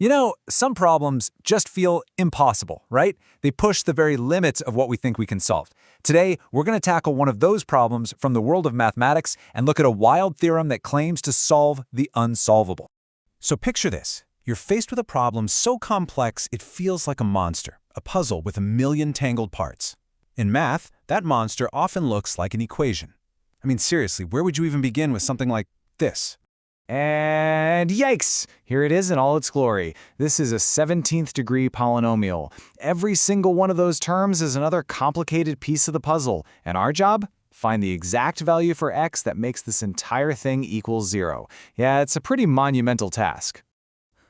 You know, some problems just feel impossible, right? They push the very limits of what we think we can solve. Today, we're going to tackle one of those problems from the world of mathematics and look at a wild theorem that claims to solve the unsolvable. So picture this. You're faced with a problem so complex it feels like a monster, a puzzle with a million tangled parts. In math, that monster often looks like an equation. I mean, seriously, where would you even begin with something like this? And yikes! Here it is in all its glory. This is a 17th degree polynomial. Every single one of those terms is another complicated piece of the puzzle. And our job? Find the exact value for x that makes this entire thing equal 0. Yeah, it's a pretty monumental task.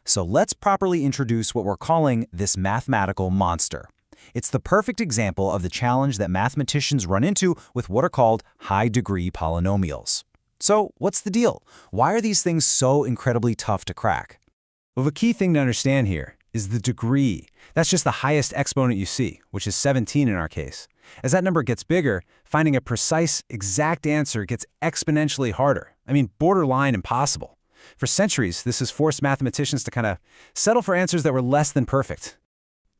So let's properly introduce what we're calling this mathematical monster. It's the perfect example of the challenge that mathematicians run into with what are called high-degree polynomials. So what's the deal? Why are these things so incredibly tough to crack? Well, the key thing to understand here is the degree. That's just the highest exponent you see, which is 17 in our case. As that number gets bigger, finding a precise, exact answer gets exponentially harder. I mean, borderline impossible. For centuries, this has forced mathematicians to kind of settle for answers that were less than perfect.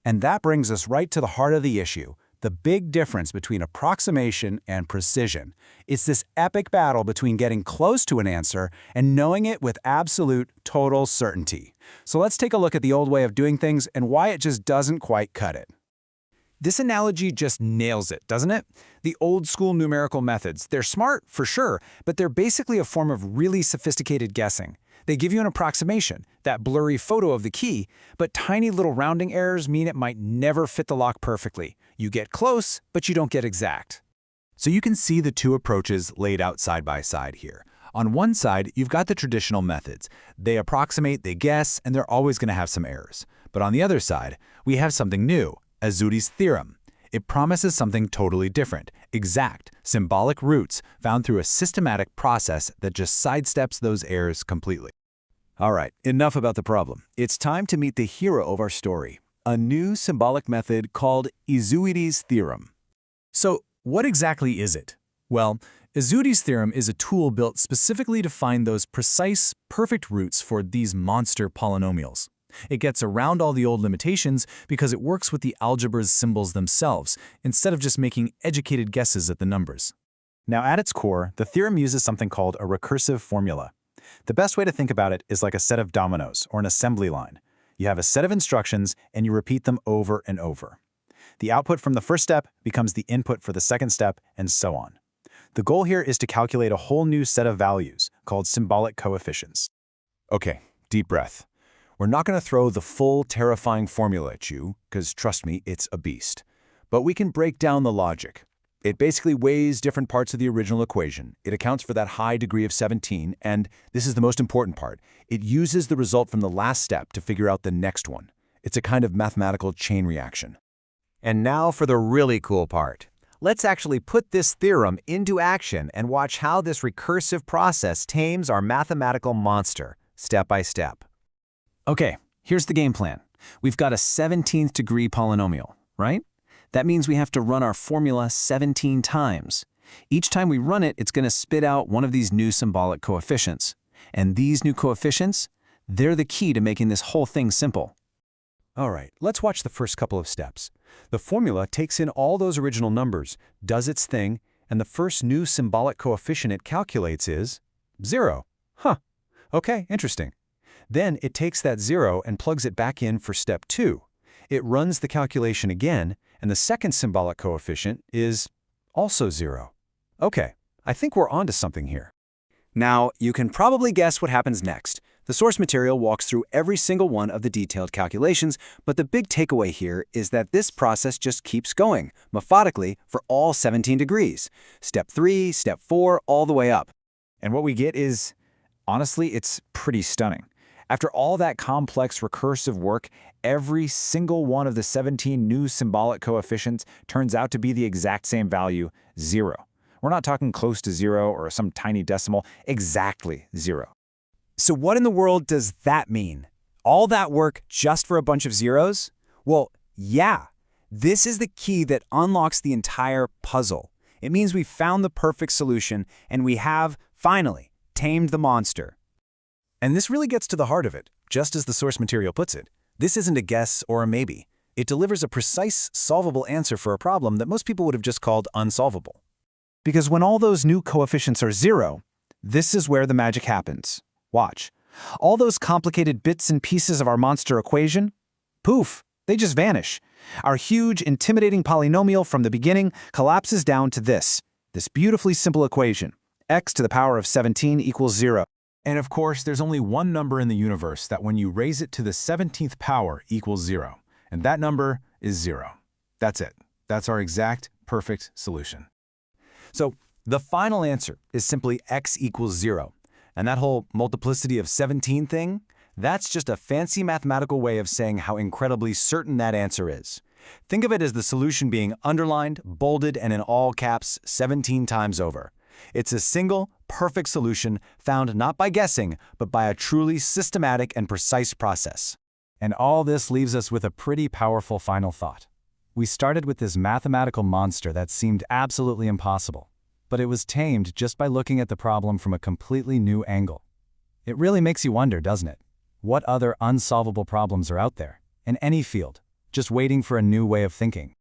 And that brings us right to the heart of the issue, the big difference between approximation and precision. It's this epic battle between getting close to an answer and knowing it with absolute, total certainty. So let's take a look at the old way of doing things and why it just doesn't quite cut it. This analogy just nails it, doesn't it? The old-school numerical methods, they're smart, for sure, but they're basically a form of really sophisticated guessing. They give you an approximation, that blurry photo of the key, but tiny little rounding errors mean it might never fit the lock perfectly. You get close, but you don't get exact. So you can see the two approaches laid out side by side here. On one side, you've got the traditional methods. They approximate, they guess, and they're always going to have some errors. But on the other side, we have something new, Ezouidi's theorem. It promises something totally different, exact, symbolic roots found through a systematic process that just sidesteps those errors completely. All right, enough about the problem. It's time to meet the hero of our story, a new symbolic method called Ezouidi's theorem. So, what exactly is it? Well, Ezouidi's theorem is a tool built specifically to find those precise, perfect roots for these monster polynomials. It gets around all the old limitations because it works with the algebra's symbols themselves, instead of just making educated guesses at the numbers. Now, at its core, the theorem uses something called a recursive formula. The best way to think about it is like a set of dominoes, or an assembly line. You have a set of instructions, and you repeat them over and over. The output from the first step becomes the input for the second step, and so on. The goal here is to calculate a whole new set of values, called symbolic coefficients. Okay, deep breath. We're not going to throw the full terrifying formula at you, because trust me, it's a beast. But we can break down the logic. It basically weighs different parts of the original equation. It accounts for that high degree of 17, and this is the most important part. It uses the result from the last step to figure out the next one. It's a kind of mathematical chain reaction. And now for the really cool part. Let's actually put this theorem into action and watch how this recursive process tames our mathematical monster, step by step. Okay, here's the game plan. We've got a 17th degree polynomial, right? That means we have to run our formula 17 times. Each time we run it, it's going to spit out one of these new symbolic coefficients. And these new coefficients, they're the key to making this whole thing simple. All right, let's watch the first couple of steps. The formula takes in all those original numbers, does its thing, and the first new symbolic coefficient it calculates is 0. Huh, okay, interesting. Then it takes that 0 and plugs it back in for step 2. It runs the calculation again, and the second symbolic coefficient is also 0. Okay, I think we're onto something here. Now, you can probably guess what happens next. The source material walks through every single one of the detailed calculations, but the big takeaway here is that this process just keeps going, methodically, for all 17 degrees. Step 3, step 4, all the way up. And what we get is, honestly, it's pretty stunning. After all that complex recursive work, every single one of the 17 new symbolic coefficients turns out to be the exact same value, 0. We're not talking close to 0 or some tiny decimal, exactly 0. So what in the world does that mean? All that work just for a bunch of zeros? Well, yeah. This is the key that unlocks the entire puzzle. It means we found the perfect solution, and we have, finally, tamed the monster. And this really gets to the heart of it. Just as the source material puts it, this isn't a guess or a maybe. It delivers a precise, solvable answer for a problem that most people would have just called unsolvable. Because when all those new coefficients are 0, this is where the magic happens. Watch. All those complicated bits and pieces of our monster equation, poof, they just vanish. Our huge, intimidating polynomial from the beginning collapses down to this beautifully simple equation. X to the power of 17 equals 0. And of course, there's only one number in the universe that when you raise it to the 17th power equals 0. And that number is 0. That's it. That's our exact, perfect solution. So the final answer is simply x equals 0. And that whole multiplicity of 17 thing, that's just a fancy mathematical way of saying how incredibly certain that answer is. Think of it as the solution being underlined, bolded, and in all caps 17 times over. It's a single, perfect solution found not by guessing, but by a truly systematic and precise process. And all this leaves us with a pretty powerful final thought. We started with this mathematical monster that seemed absolutely impossible, but it was tamed just by looking at the problem from a completely new angle. It really makes you wonder, doesn't it? What other unsolvable problems are out there, in any field, just waiting for a new way of thinking?